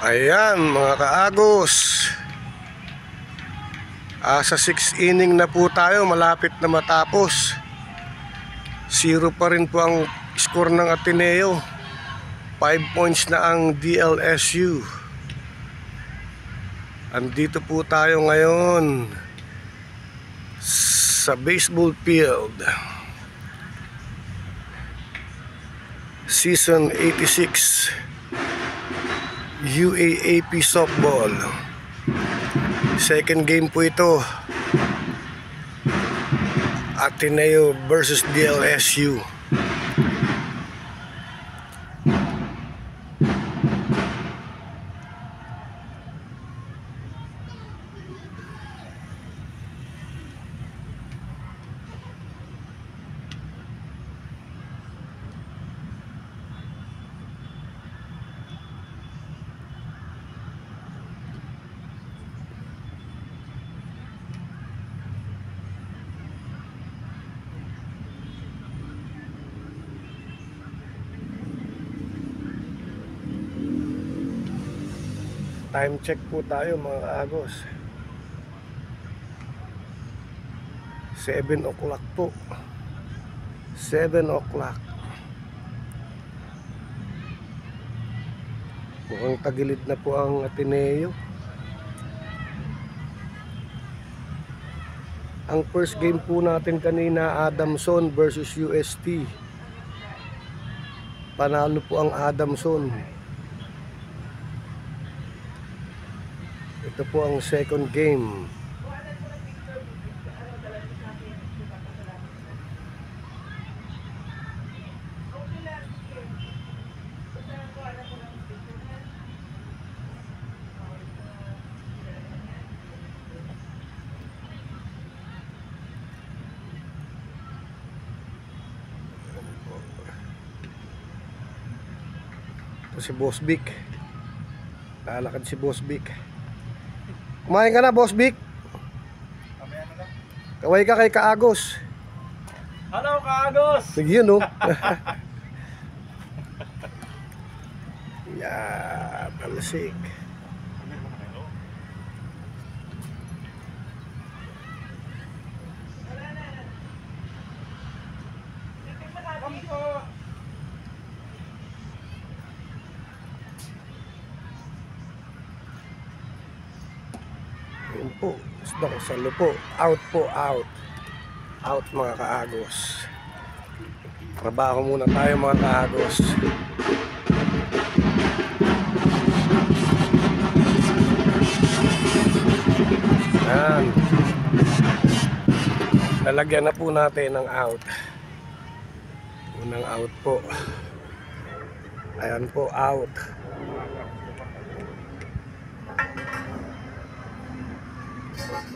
Ayan mga kaagos, sa 6th inning na po tayo, malapit na matapos. 0 pa rin po ang score ng Ateneo. 5 points na ang DLSU. Andito po tayo ngayon sa baseball field. Season 86 UAAP softball. Second game po ito. Ateneo versus DLSU. Time check po tayo mga kaagos. 7 o'clock po. 7 o'clock. Mukhang tagilid na po ang Ateneo. Ang first game po natin kanina, Adamson versus UST. Panalo po ang Adamson. Ito po ang second game. Ito si Boss Vic. Lalakad si Boss Vic. Kumain ka na, Boss Vic? Kaway ka kay Kaagos. Hello, Kaagos! Sige yun, no? Yeah, talasik. Yun po, isda ko sa lupo. Out po, out. Out mga kaagos. Trabaho muna tayo mga kaagos. Yan. Lalagyan na po natin ng out. Unang out po. Ayan po, out.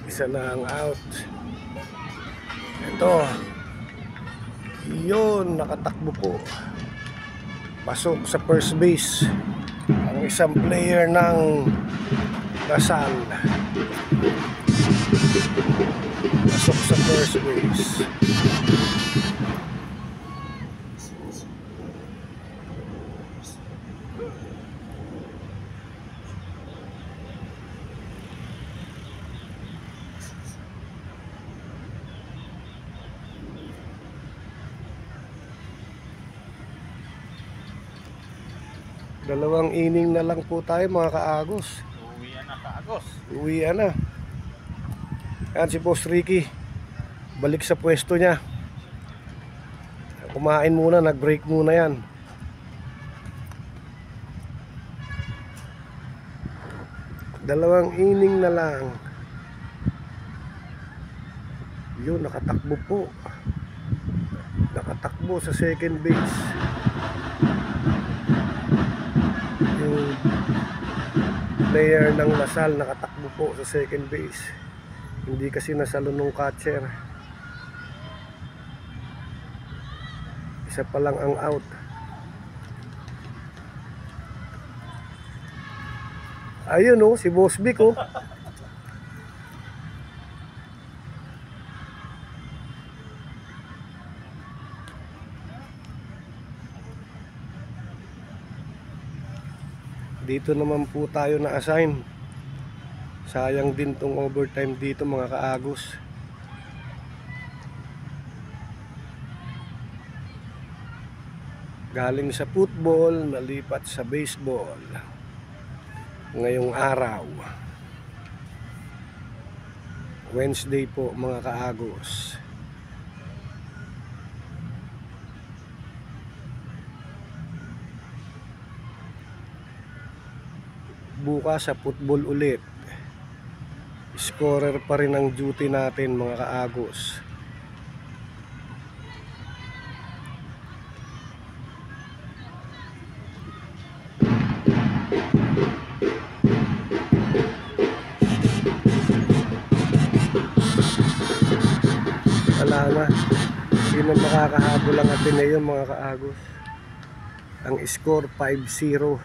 Isa na ang out. Ito. Yun, nakatakbo po. Pasok sa first base ang isang player ng Lasal. Pasok sa first base. Dalawang inning na lang po tayo mga kaagos. Uwian na, Kaagos. Uwian na. Yan si Boss Ricky. Balik sa pwesto niya. Kumain muna, nag-break muna yan. Dalawang inning na lang. Yun, nakatakbo po. Nakatakbo sa second base. Yung player ng Lasal nakatakbo po sa second base. Hindi kasi nasalo nung catcher. Isa pa lang ang out. Ayun oh, si Boss Vic oh. Dito naman po tayo na-assign. Sayang din tong overtime dito mga kaagos. Galing sa football, nalipat sa baseball. Ngayong araw. Wednesday po mga kaagos. Bukas sa football ulit. Scorer pa rin ang duty natin mga kaagos. Wala na. Hindi na makakahabol ang Ateneo mga kaagos. Ang score 5-0.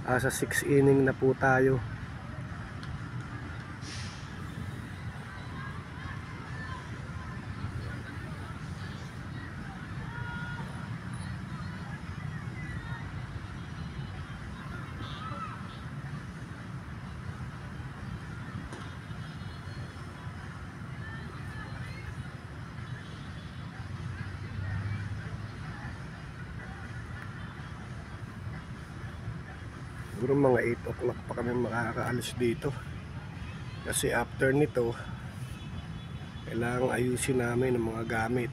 Sa 6 inning na po tayo. Siguro mga 8 o'clock pa kami makakaalis dito. Kasi after nito, kailangang ayusin namin ang mga gamit.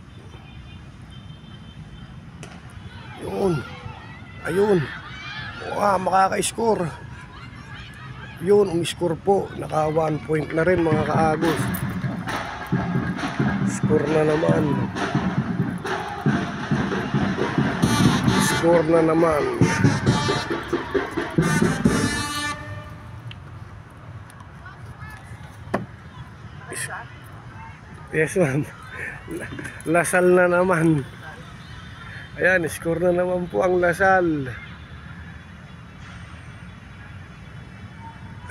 Yun. Ayun. Makaka-score. Yun, umiscore po. Naka 1 point na rin mga kaagos. Score na naman. Score na naman. Yes ma'am. Lasal na naman. Ayan, score na naman po ang Lasal.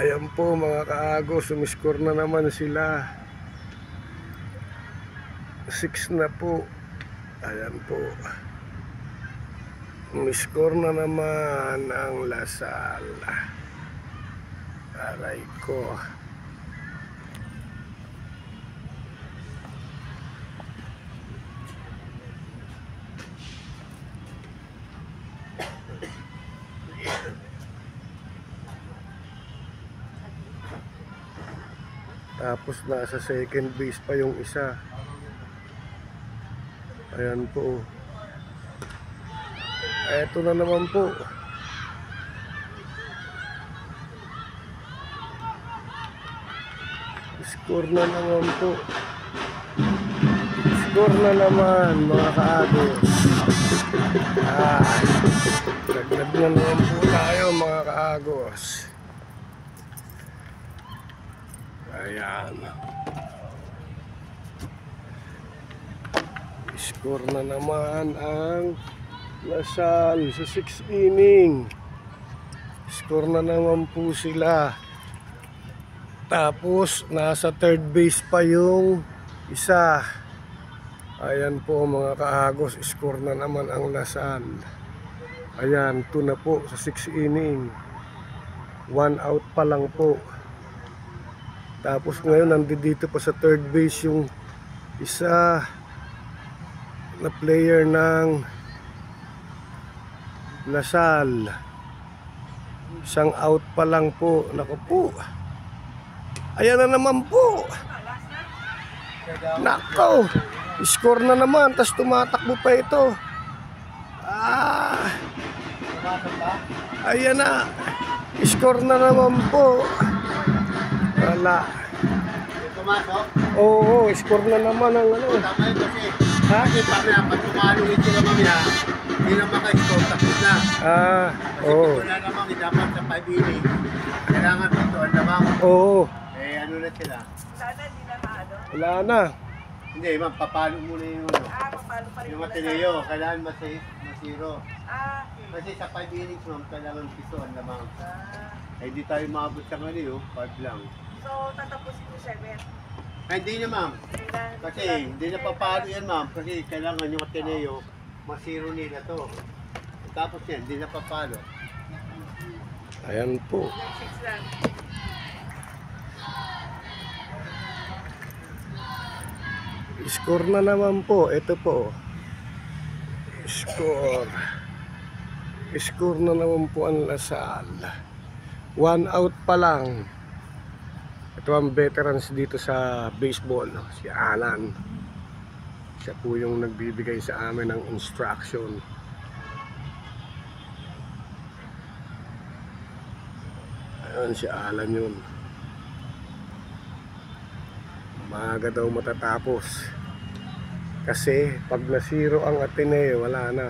Ayan po mga kaagos, sumiscore na naman sila. 6 na po. Ayan po. Umiscore na naman ang Lasal. Aray ko. Tapos nasa second base pa yung isa. Ayan po. Eto na naman po. Score na naman po. Score na naman mga kaagos. Dagdag na naman po tayo mga kaagos. Ayan. Score na naman ang Lasal sa 6 inning. Score na naman po sila. Tapos nasa third base pa yung isa. Ayan po mga kaagos, score na naman ang Lasal. Ayan, 2 na po sa 6 inning. 1 out pa lang po. Tapos ngayon nandito pa sa third base yung isa na player ng Lasal. Isang out pa lang po. Naku po. Ayan na naman po. Nako. Score na naman. Tapos tumatakbo pa ito. Ayan na. Score na naman po. Wala. Pumasok? Oo, score na naman ang ano. Tama yun kasi. Ha? Kasi pag tumaluhin sila mamaya, hindi na maka-score, tapos na. Kasi Oo. wala namang dapat sa 5 inning. Kailangan dito ang lamang. Oo. Ano na sila? Sana hindi na maano. Wala na. Hindi, ma'am, papalo muna yung ano. Papalo pa rin Yung muna Ateneo, sa- kailangan masiro. Okay. Kasi sa 5 innings, ma'am, kailangan piso ang lamang. Ah, Ay, hindi tayo maabot sa ngayon, 5 lang. so, tatapusin ko 7. Ay, hindi na, ma'am. Kasi hindi na papalo yan, ma'am. Kasi kailangan yung Ateneo, masiro nila to. Tapos yan, hindi napapalo. Ayan po. 6 lang. Score na naman po. Ito po. Score. Score na naman po ang Lasal. 1 out pa lang. Ito ang veterans dito sa baseball. Si Alan. Siya po yung nagbibigay sa amin ng instruction. Ayun, si Alan yun. Maaga daw matatapos. Kasi pag nasiro ang Ateneo, wala na.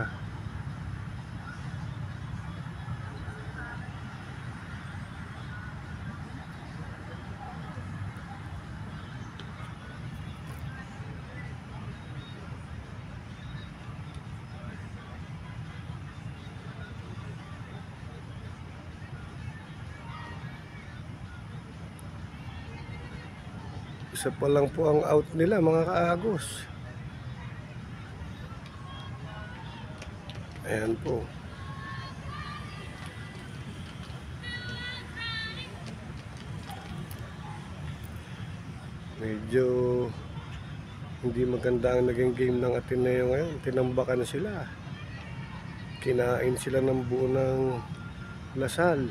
Isa pa lang po ang out nila, mga kaagos. Ayan po. Medyo hindi maganda ang naging game ng Ateneo ngayon. Tinambakan sila. Kinain sila ng buo ng Lasal.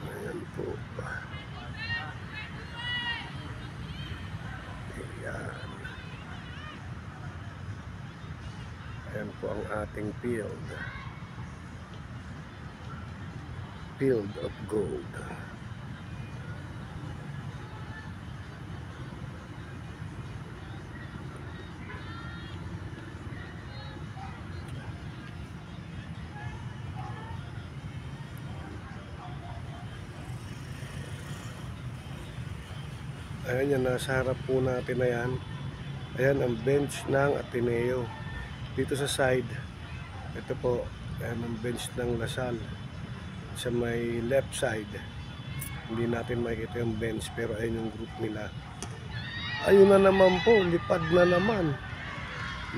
Ayan po. Ayan. Ayan po ang ating field. Field of gold. Ayan yan, nasa harap po natin na yan. Ayan ang bench ng Ateneo. Dito sa side, ito po, ayan ang bench ng Lasal. Sa may left side, hindi natin makikita yung bench, pero ayun yung group nila. Ayun na naman po, lipad na naman.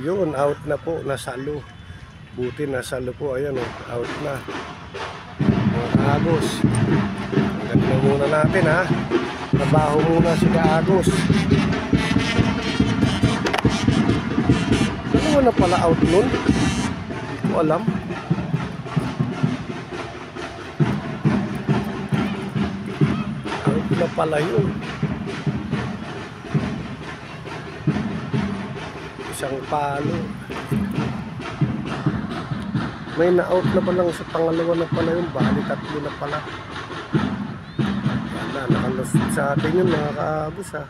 Yun, out na po, nasalo. Buti nasalo po, ayan o, out na. Mga kaagos. Hanggang na muna natin ha. Trabaho muna si Kaagos. Ano na pala out nun? Hindi ko alam. Out na pala yun. Isang palo. May na-out na palang sa pangalawa na pala yun. Bali tatlo na pala. Wala, nakalusot sa atin yun mga kaagos ha.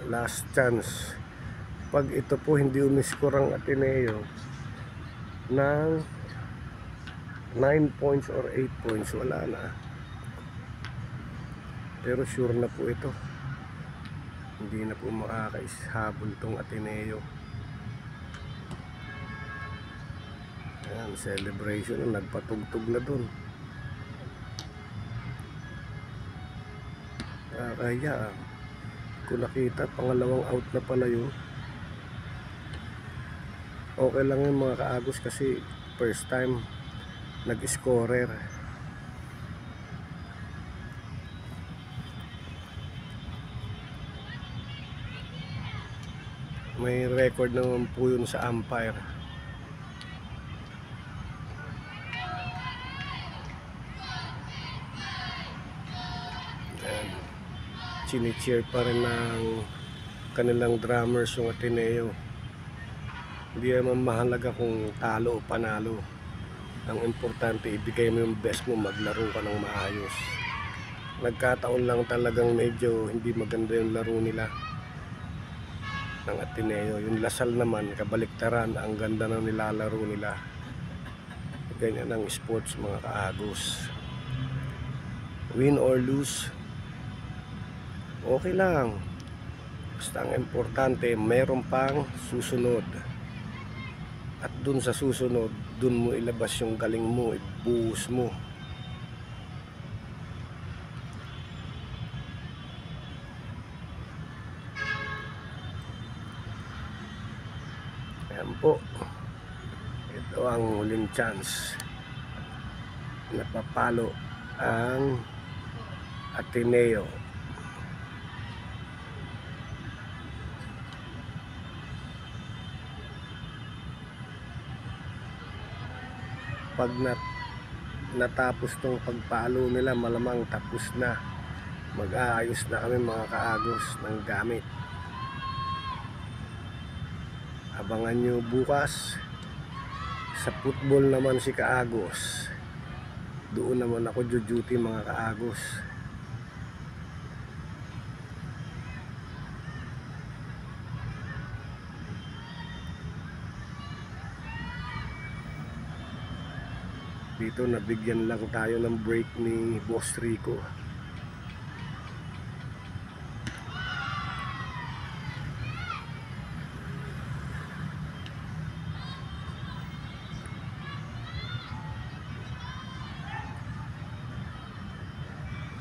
Last chance. Pag ito po hindi umiskor ang Ateneo ng 9 points or 8 points, wala na. Pero sure na po ito. Hindi na po makakaishabol tong Ateneo. Ayan, celebration na, nagpatugtog na dun. Kaya kung nakita, pangalawang out na pala yun. Okay lang yung mga kaagos kasi first time nag-scorer. May record naman po yun sa umpire. Chini-cheer pa rin ng kanilang drummers yung Ateneo. Hindi naman mahalaga kung talo o panalo. Ang importante, ibigay mo yung best mo, maglaro ka ng maayos. Nagkataon lang talagang medyo hindi maganda yung laro nila ng Ateneo. Yung Lasal naman, kabaliktaran, ang ganda ng nilalaro nila. Ganyan ang sports mga kaagos. Win or lose, okay lang. Basta ang importante, meron pang susunod. At dun sa susunod, dun mo ilabas yung galing mo, ibuhos mo. Ayan po. Ito ang huling chance. Napapalo ang Ateneo. Pag natapos tong pagpalo nila, malamang tapos na. Mag-aayos na kami mga kaagos ng gamit. Abangan nyo bukas. Sa football naman si Kaagos. Doon naman ako duty mga kaagos. Dito nabigyan lang tayo ng break ni Boss Rico.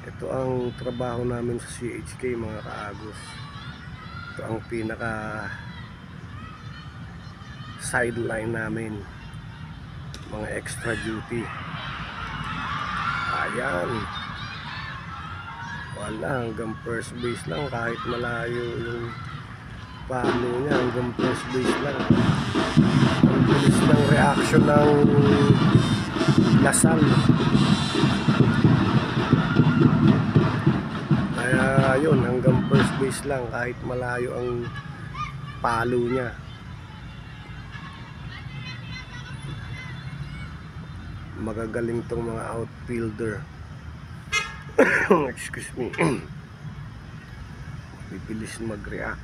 Ito ang trabaho namin sa CHK mga kaagos. Ito ang pinaka sideline namin, mga extra duty. Ayan, wala, hanggang first base lang, kahit malayo yung palo niya, hanggang first base lang. Ang bilis ng reaction ng Lasal. Kaya yun, hanggang first base lang, kahit malayo ang palo niya. Magagaling tong mga outfielder. Excuse me. Bibilis mag-react.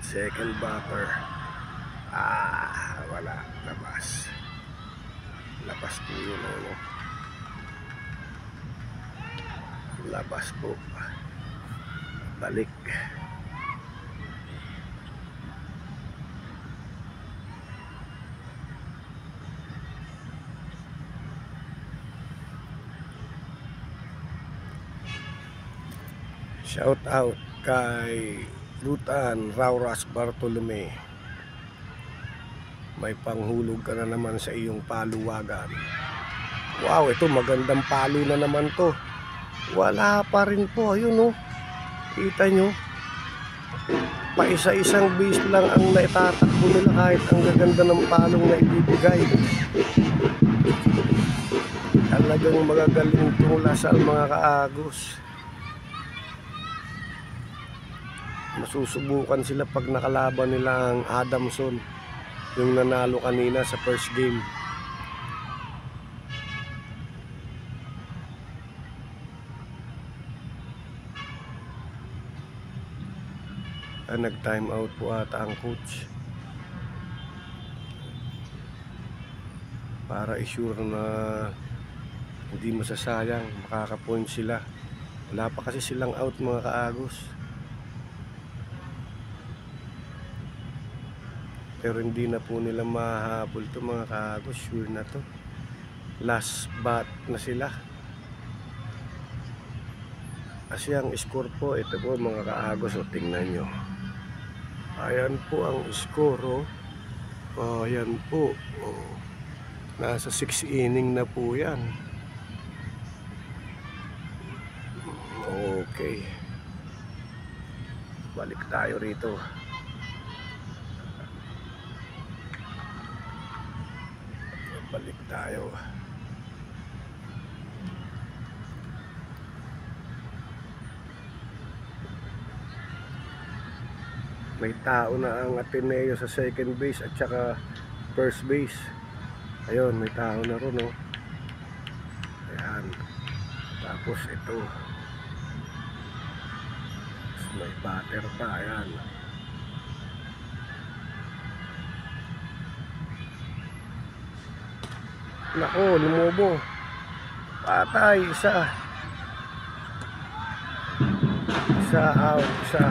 Second batter. Wala. Labas. Labas po yun, ano. Labas po. Balik. Shout out kay Lutan Rauras Bartolome. May panghulog ka na naman sa iyong paluwagan. Wow, ito magandang palo na naman to. Wala pa rin po, ayun oh. Kita nyo, pa isa-isang base lang ang naitatakbo nila kahit ang gaganda ng palong na ibibigay. Talagang magagaling itong Lasal mga kaagos. Masusubukan sila pag nakalaban nila ang Adamson, yung nanalo kanina sa first game. Nag-time out po ata ang coach para i-sure na hindi masasayang, makaka-point sila. Wala pa kasi silang out mga kaagos. Pero hindi na po nila mahabol to mga kaagos, sure na to. Last bat na sila. Kasi ang score po, ito po mga kaagos, o tingnan nyo. Ayan po ang score, oh. Ayan po, oh. Nasa 6 inning na po yan. Okay, balik tayo rito. Balik tayo. May tao na ang Ateneo sa second base at saka first base. Ayun, may tao na ron, oh. Ayan. Tapos ito. Tapos may batter pa, ayan. Nako, lumubo. Patay, isa. Isa out, isa.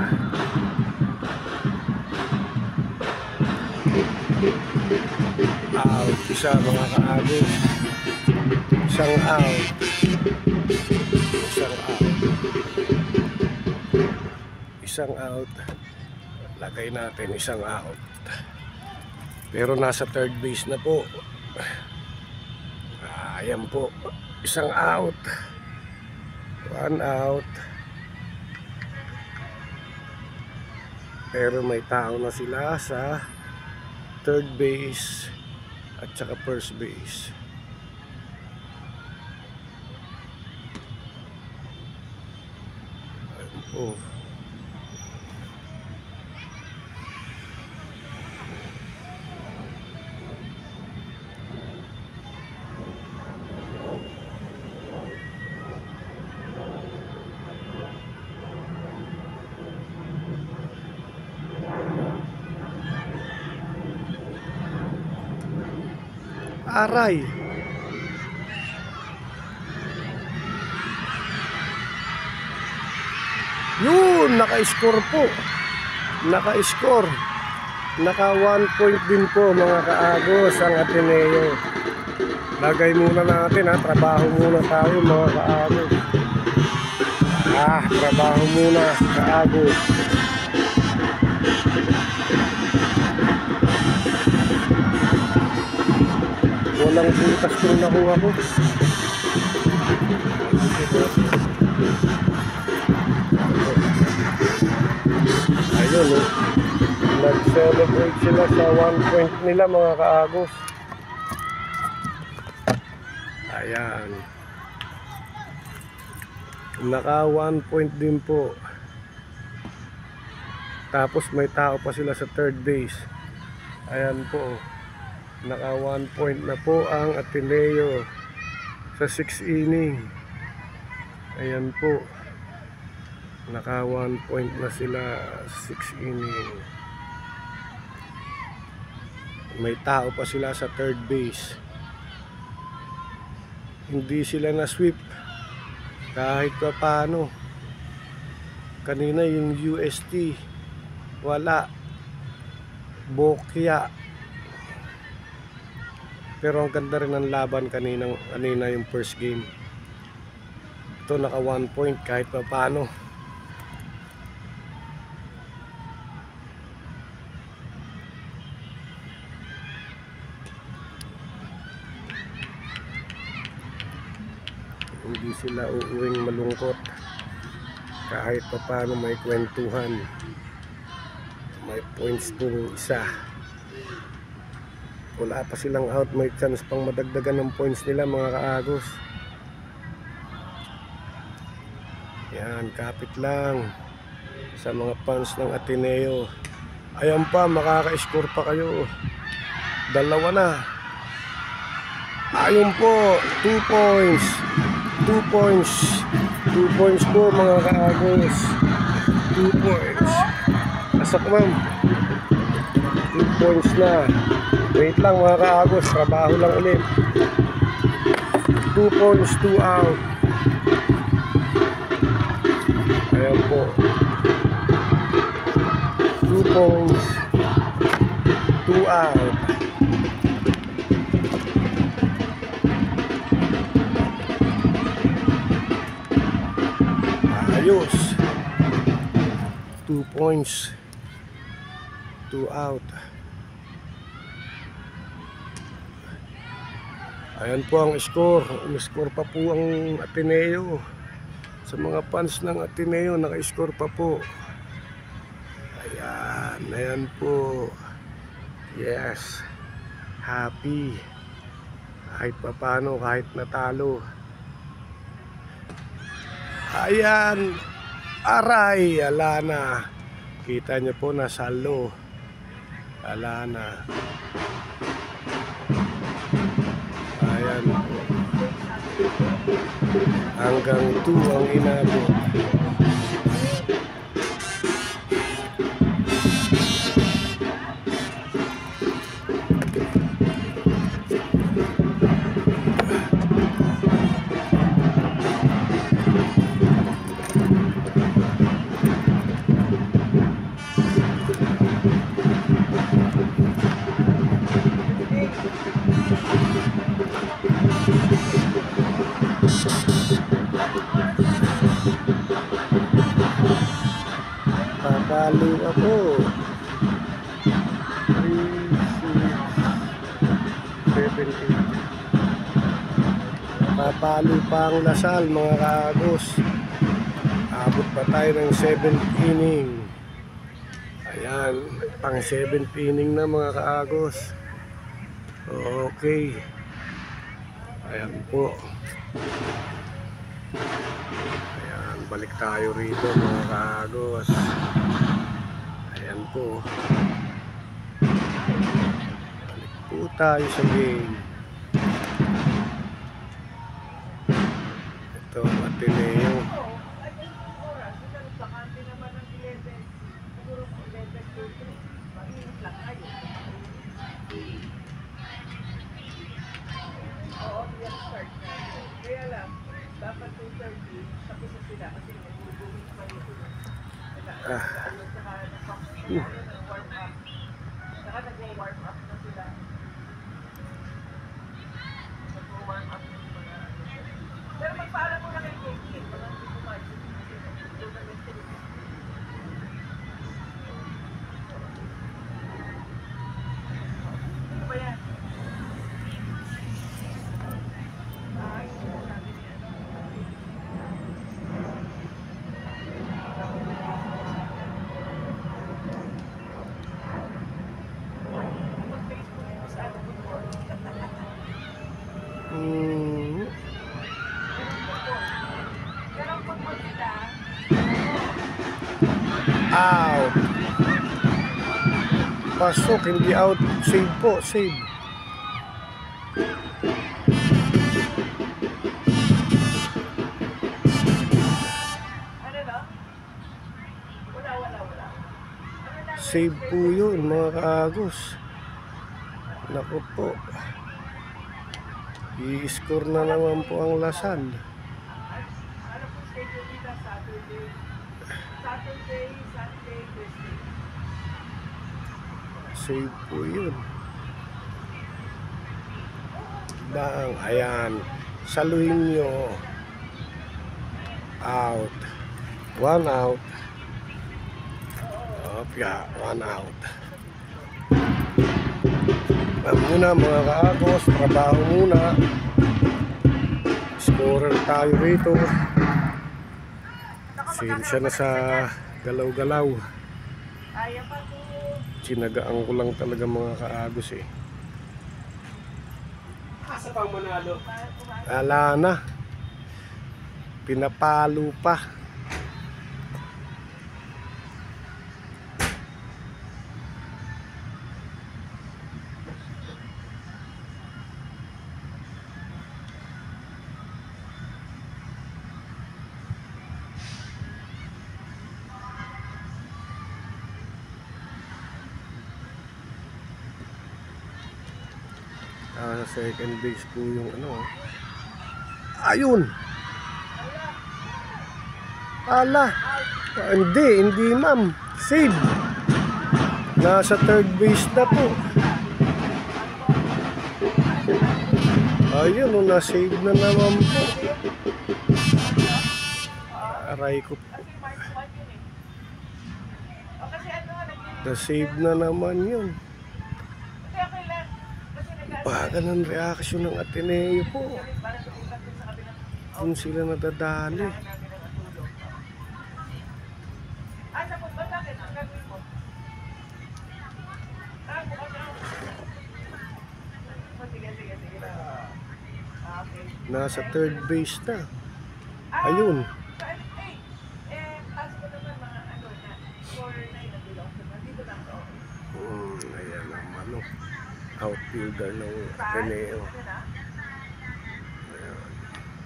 Out, isa mga kaagos. Isang out. Isang out. Isang out. Lagay natin isang out. Pero nasa third base na po. Ayan po. Isang out. One out. Pero may tao na sila sa third base at saka first base. Ayan po. Aray. Yun, naka-score po. Naka-score. Naka 1 point din po mga kaagos ang Ateneo. Lagay muna natin ha, trabaho muna tayo mga kaagos. Trabaho muna kaagos. Walang butas kung nakuha ko. Ayun oh. Nag-celebrate sila sa 1 point nila mga kaagos. Ayan. Naka 1 point din po. Tapos may tao pa sila sa third base. Ayan po. Naka 1 point na po ang Ateneo sa 6 inning. Ayan po. Naka 1 point na sila 6 inning. May tao pa sila sa third base. Hindi sila na-sweep kahit pa paano. Kanina yung UST wala. Bokya. Pero ang ganda rin ng laban kanina yung first game. Ito naka 1 point kahit pa paano. Hindi sila uuwing malungkot. Kahit pa paano may kwentuhan. May points pong isa. Wala pa silang out, may chance pang madagdagan ng points nila mga kaagos. Yan, kapit lang sa mga fans ng Ateneo. Ayan pa, makaka-score pa kayo. Dalawa na. Ayun po, 2 points. 2 points. 2 points po mga kaagos. 2 points. Asak ma'am. 2 points na. Wait lang mga kaagos, trabaho lang ulit. 2 points, 2 out. Ayan po. 2 points, 2 out. Ayos. 2 points, 2 out. Ayan po ang score. Umiscore pa po ang Ateneo. Sa mga fans ng Ateneo, naka-score pa po. Ayan. Ayan po. Yes. Happy. Kahit pa paano, kahit natalo. Ayan. Aray. Ala na. Kita nyo po, nasalo. Ala na. Ayan po. Hanggang 2 ang inabot. Papalo ako. 3, 6, 7, 8. Papalo pa ang Lasal mga kaagos. Abot pa tayo ng 7th inning. Ayan, pang 7th inning na mga kaagos. Okay. Ayan po. Ayan, balik tayo rito mga kaagos. Ayan po. Balik po tayo sa game. Ito, Ateneo. Kaya lang, dapat 2:30, tapos na sila kasi nag-uubing pa rin sila. Saka nag-warm up. Saka nag-warm up na sila. Nag-warm up na sila. Pero magpaalam mo na kay Kiki. Parang hindi ko maayos. Ano ba yan? Out. Pasok, hindi out. Save po, save. Ano na? Wala. Save po yun mga kaagos. Naku po. I-score na naman po ang Lasal. Ano po schedule nila? Saturday, Sunday, Tuesday. Save po yun. Bang, ayan. Saluhin nyo. Out. 1 out. Opya, 1 out. Muna mga kaagos, trabaho muna. Scorer tayo rito. Sinsya na sa galaw-galaw. Ayaw pa po. Sinagaan ko lang talaga mga kaagos eh. Asa pang manalo? Ala na. Pinapalo pa. Second base po yung ano. Ayun. Ala. Hindi ma'am. Save. Nasa third base na po. Ayun, na-save na naman po. Aray ko po. Na-save na naman yun. Baga ng reaksyon ng Ateneo po. Kung sila nadadali. Nasa third base na. Ayun. Ayan ang ano. Outfielder ng Ateneo. Ayan.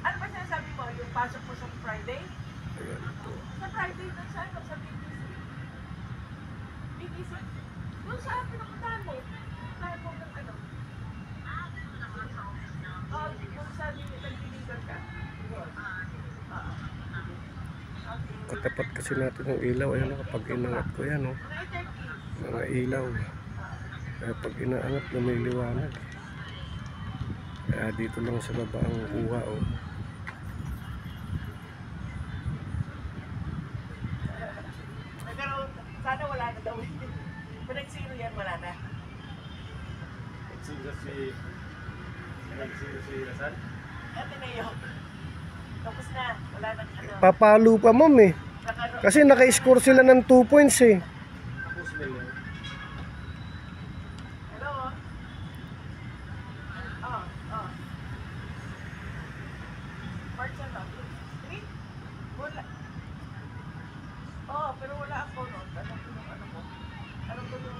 Ano ba sinasabi mo? Yung pasok mo sa Friday? Ayan po. Sa Friday doon sa ano? Sa BTC? BTC? Doon sa pinapuntahan mo? Tayo mo ng ano? Yung sa nag-deliver ka? Katapat kasi natin ng ilaw. Ayan o, kapag inangat ko yan o. Mga ilaw. Kaya pag inaangat lumiliwanag. Kaya dito lang sa baba ang kuha o. Pero sa sana wala na daw. Pag nag-zero yan, wala na. Nagsira si Lasal. Ateneo. Tapos na, wala na ano. Papalo pa ma'am eh. Naka- Kasi naka-score sila ng 2 points eh. Tapos na yun. Hello? Oh, oh. March ano? 3? Wala. Oh, pero wala ako no. Ano ko yung ano ko? Ano ko yung...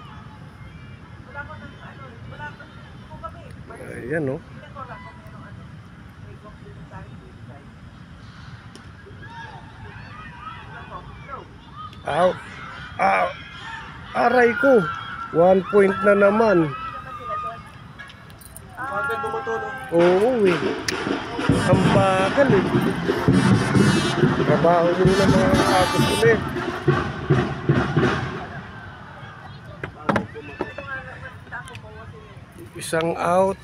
Wala ko ng ano. Wala ko. Kung kami. Ayan oh. Hindi ko lang kung meron ano. May complementary website. Wala ko. No. Aw. Aw. Aray ko. 1 point na naman. Hindi naman sila doon. Bakit bumutulong? Oo eh. Ang bagal eh. Trabaho din ng mga kapos ulit. Isang out,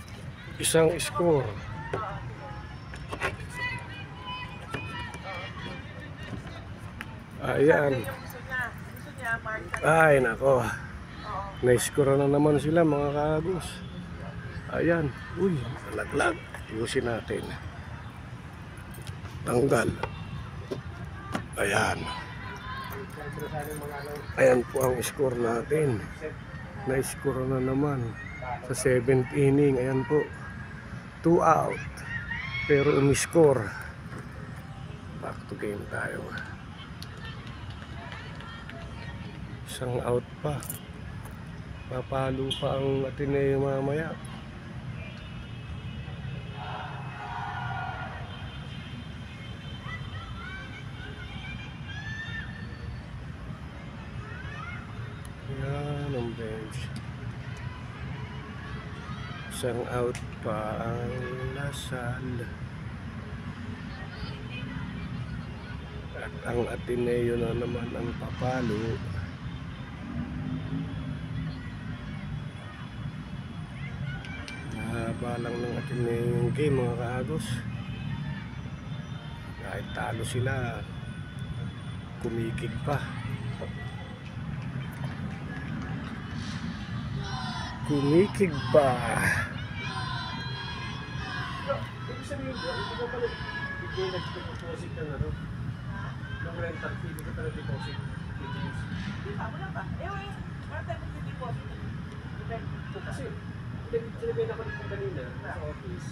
isang score. Ayan. Gusto niya, Mark. Ay, nako. Oo. Na-score na naman sila mga kagos. Ayan. Uy, nalaglag. Ayusin natin. Tanggal. Ayan. Ayan po ang score natin. Na-score na naman. Sa 7th inning. Ayan po. 2 out. Pero umi-score. Back to game tayo. Isang out pa. Papalo pa ang Ateneo mamaya. Yan ang bench. Isang out pa ang Lasal. At ang Ateneo na naman ang papalo. Mahaba lang ng Ateneo yung game mga kaagos. Kahit talo sila, kumikig pa. Kumikig pa. Ibig sabihin ko, hindi ko pala hindi nag-deposit ng ano. Ng rental fee, hindi ko pala deposit. Di ba? Wala pa. Eh, wala tayo magdi-deposit. Kasi, sinabihan ako nito kanina sa office.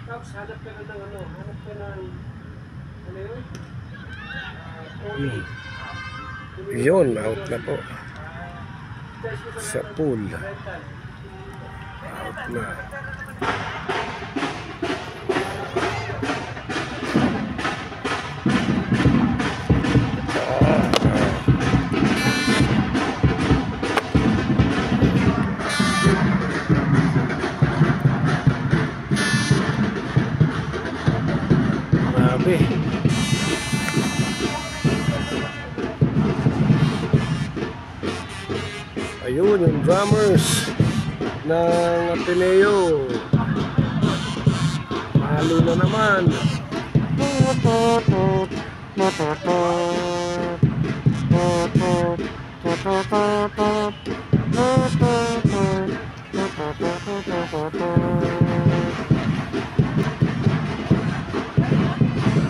Tapos hanap ka na ng ano, hanap ka ng, ano yun? Yun, out na po. Sa pool. Rental. Out na. Grabe. Ayun, yung drummers ng Ateneo. Mahalo na naman.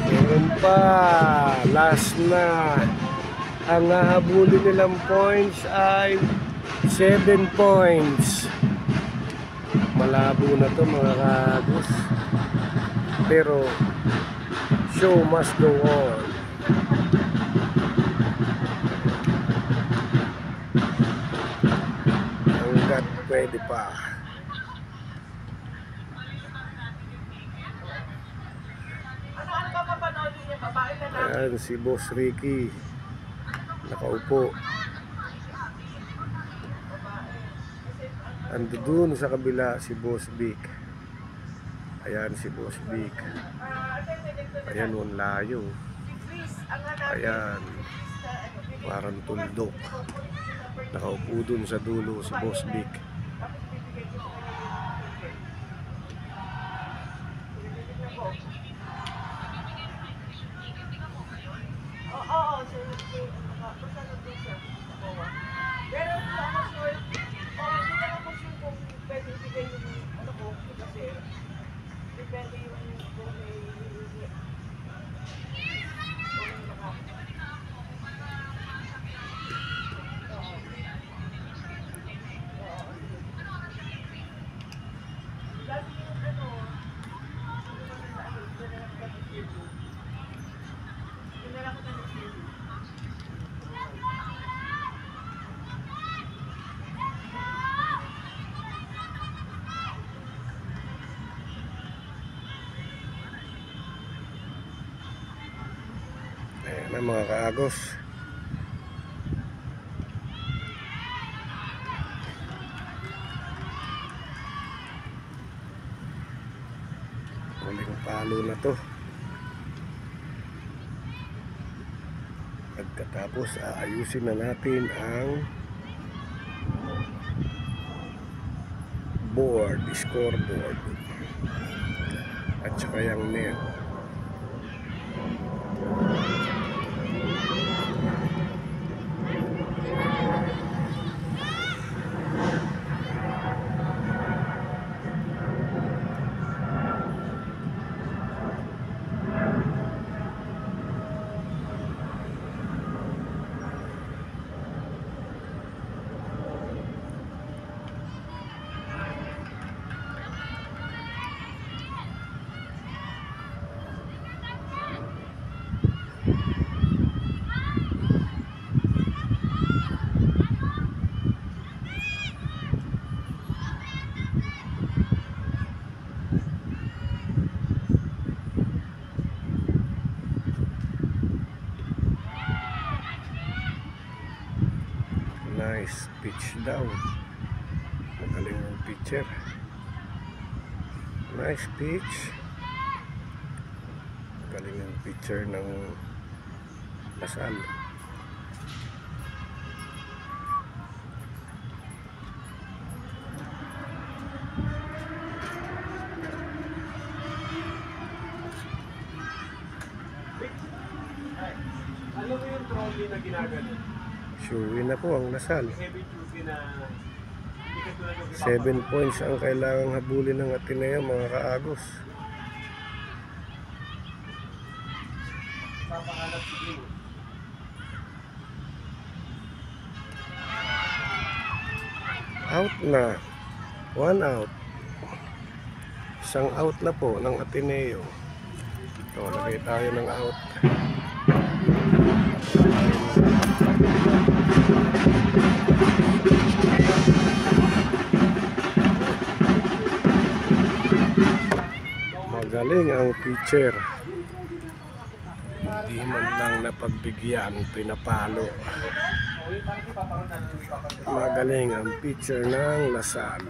Meron pa. Last na. Ang hahabulin nilang points ay 7 points. Malabo na to mga kagos. Pero show must go on. Hanggat pwede pa. Ano ba mapanood niya? Babae na lang. Ayan si Boss Ricky. Nakaupo. Ando dun sa kabila si Boss Vic. Ayan si Boss Vic. Ayan, ang layo. Ayan. Parang tuldok. Nakaupo dun sa dulo si Boss Vic. Oo, basta nandun siya. Pero ano, sir, hindi naman po sure kung pwede ibigay yung ano ko, kasi depende yung kung may Ayan na mga kaagos. Huling palo na to. Pagkatapos aayusin na natin ang board, scoreboard at saka yung net. Nice pitch daw. Magaling ang pitcher. Nice pitch. Magaling ang pitcher ng Lasal. Alam mo yung trolley na ginagano? Sure win na po ang Lasal. Heavy duty na hindi ka tulad ng 7 points ang kailangang habulin ng Ateneo mga kaagos. papahanap siguro. Out na. 1 out. Isang out na po ng Ateneo. Ito, lagay tayo ng out. Magaling ang pitcher. Hindi man lang napagbigyan, pinapalo. Magaling ang pitcher ng Lasal.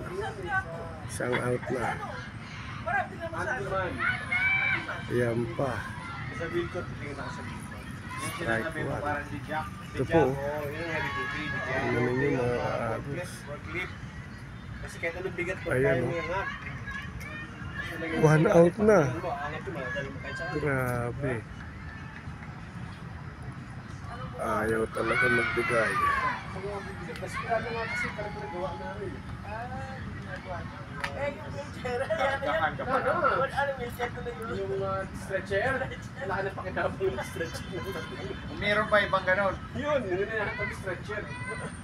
Isang out na. Yan pa. Sabihin ko, tingin ako sa video. Strike Sinabi mo one. parang di jack. Ito po. Yun ang heavy duty. Di jack. Ano ninyo mga kaagos. Or clip. Kasi kahit anong bigat ko, Ayan, kaya oh. mo yung hap. 1 out na. Angat mo, dali mo kahit saan. Grabe. Ayaw talaga magbigay. Kasi grabe nga kasi parang pinagawa namin. Eh, yung wheelchair, yan yan. Ano, wheelchair ko na yun. Yung stretcher, wala ka na pakinabang yung stretcher. Meron pa ibang ganon. Yun na yung stretcher.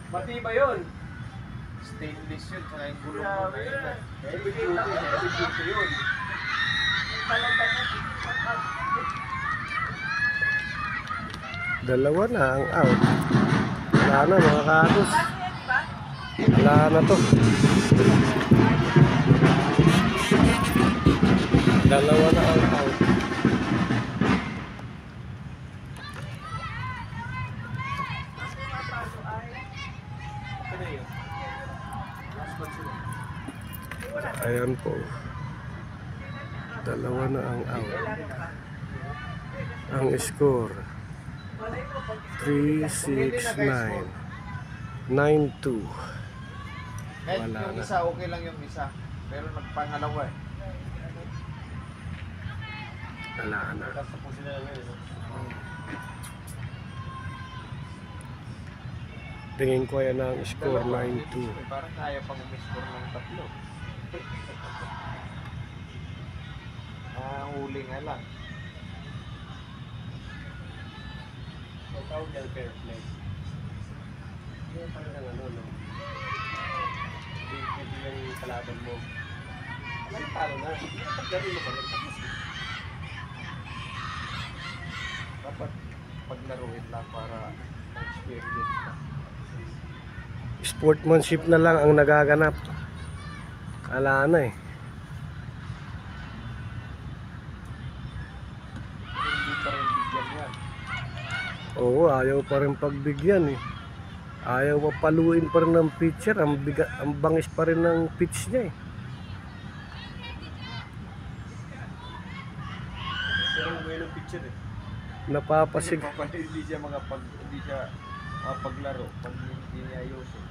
Pati ba yun? Stainless yun, saka yung gulong mo Grabe na yun. yun. Heavy duty yun. Palagay na. Dalawa na ang out. Wala na mga kaagos. Paano yan, di ba? Wala na to. Dalawa na ang out. Mas may mapalo ay. Ito na yun. Last one sila. Ayan po. Dalawa na ang out. Ang score 3-6-9 9-2. Kahit Wala yung na. isa, okay lang yung isa. Pero nagpangalawa eh. Wala na. Tapos po sila ngayon. Tingin ko yan ang score 9-2. Parang kaya pang umiscore ng tatlo. Huli nga lang. Tawag yan fair play. Yung parang ano, no? Ito yung kalaban mo. Alam, talo na. Dapat gawin mo pa rin. Dapat paglaruin lang para experience ka. Sportsmanship na lang ang nagaganap. Ala na eh. Hindi pa rin bigyan yan. Oo, ayaw pa rin pagbigyan eh. Ayaw papaluin pa rin ng pitcher. Ang bangis pa rin ng pitch niya eh. Pero ngayon ang picture eh. Napapasig. Hindi siya makapaglaro pag hindi niya ayusin.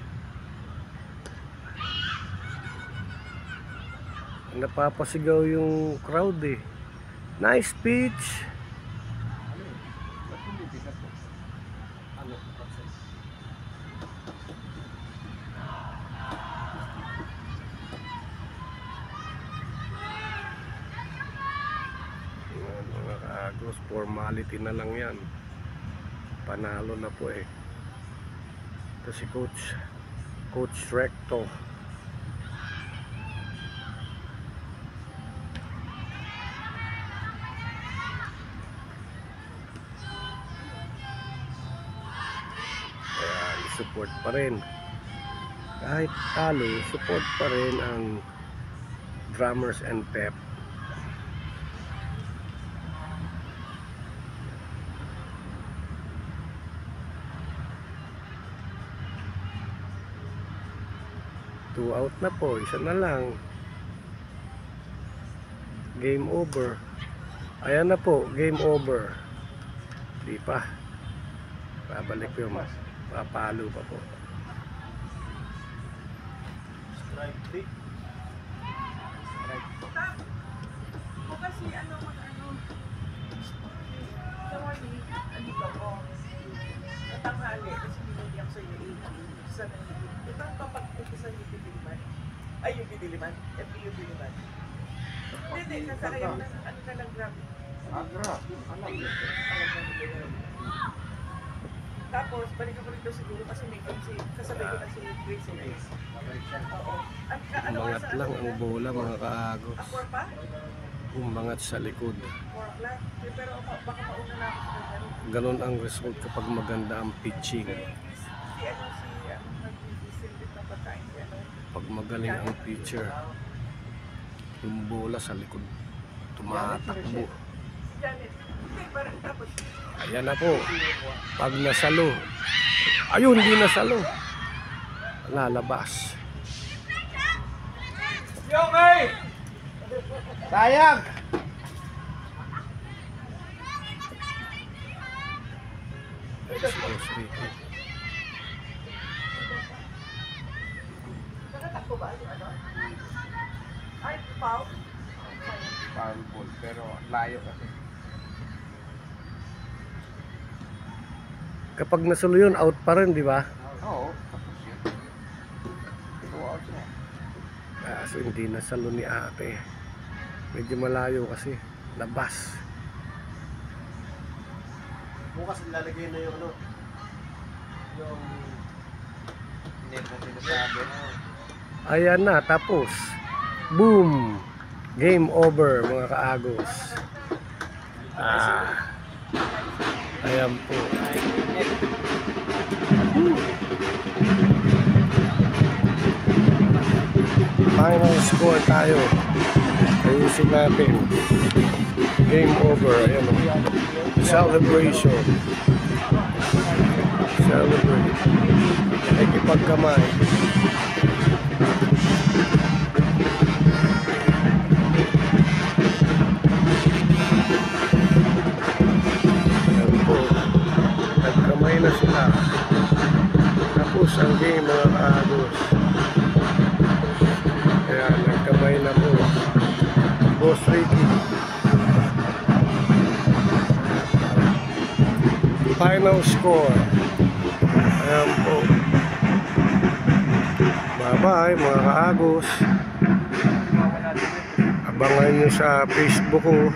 Napapasigaw yung crowd eh. Nice pitch. Ano yun? Ba't hindi bigat to? Ano? Mga kaagos, formality na lang yan. Panalo na po eh. Ito si Coach Recto. Ayan, support pa rin. Kahit talo, support pa rin ang Drummers and Pep. Two out na po, isa na lang. Game over. Ayan na po, game over. Di pa. Babalik yung papalo pa po. Strike 3. Strike 2. O kasi ano, sa morning, andito ko. Natanghali, kasi binigyan ko sa iyo 80. Sa nangyayari. Ito ang papagpupusan yung Bidiliman. Ay, yung Bidiliman. FP yung Bidiliman. Hindi, nasakay na, ano na lang, grabe. Agra. Alam mo. Tapos, balik ako rito siguro kasi may kasabay ko na si Grace and Grace. Oo. Umangat lang ang bola mga kaagos. Ako pa? Umangat sa likod. 4 o'clock. Pero baka mauna na ako sa ganun. Ganon ang result kapag maganda ang pitching. Si nag-visit din ng pagkain. Pag magaling ang pitcher, yung bola sa likod tumatakbo. Janet. Hindi, parang tapos. Ayan na po. Pag nasalo. Ayun, hindi nasalo. Lalabas. Okay! Sayang! Express Ricky. Nakatakbo ba? Ano? Ay, foul? Foul ball, pero layo kasi. Kapag nasalo yun, out pa rin, di ba? Oo, tapos yun. 2 outs na. Kaso hindi nasalo ni ate. Medyo malayo kasi. Labas. Bukas ilalagay na yung ano. Yung Net na sinasabi mo. Ayan na, tapos. Boom! Game over, mga kaagos. Ayan po. Final score tayo. Ayusin natin. Game over. Ayan o. Celebration. Celebrate. Nakikipagkamay. Ayan po. Nagkamay na sila. Tapos ang game mga kaagos. Kaya nagkamay na po. Boss Ricky. Final score. Ayan po. Bye-bye mga kaagos. Abangan nyo sa Facebook ko.